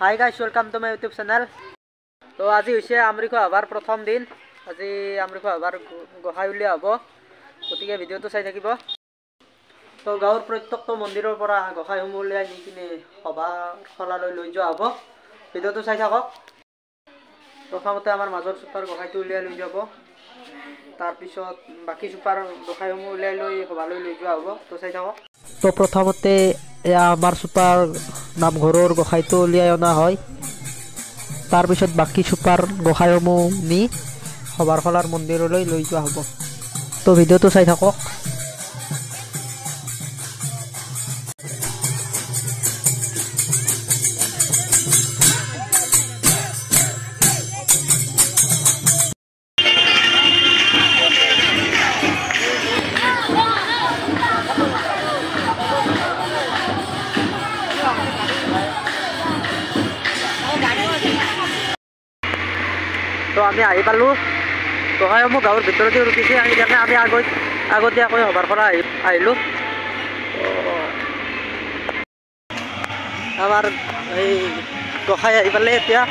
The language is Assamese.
Hi guys, welcome to my YouTube channel. So আজি হৈছে আমৰিখোৱা সভাৰ প্ৰথম দিন। আজি আমৰিখোৱা সভাৰ গোসাই উলিয়া হ'ব। গতিকে ভিডিওটো চাই থাকিব। তো গাঁৱৰ প্ৰত্যেকটো মন্দিৰৰ পৰা গোসাইসমূহ উলিয়াই নি কিনে সভাখনলৈ লৈ যোৱা হ'ব। ভিডিওটো চাই থাকক। প্ৰথমতে আমাৰ মাজৰ চুপাৰ গোসাইটো উলিয়াই লৈ যাব। তাৰ পিছত বাকি চুপাৰ গোসাইসমূহ উলিয়াই লৈ সভালৈ লৈ যোৱা হ'ব। তো চাই থাকক। তো প্ৰথমতে আমাৰ চুপাৰ নামঘৰৰ গোসাইটো উলিয়াই অনা হয়। তাৰ পিছত বাকি চুপাৰ গোসাইসমূহ নি সভাৰখলাৰ মন্দিৰলৈ লৈ যোৱা হ'ব। তো ভিডিওটো চাই থাকক। তো আমি আহি পালোঁ। গোসাইসমূহ গাঁৱৰ ভিতৰতে ৰখিছে। সেইকাৰণে আমি আগতীয়াকৈ সভাৰখলা আহিলোঁ। আমাৰ এই গোসাই আহি পালে এতিয়া।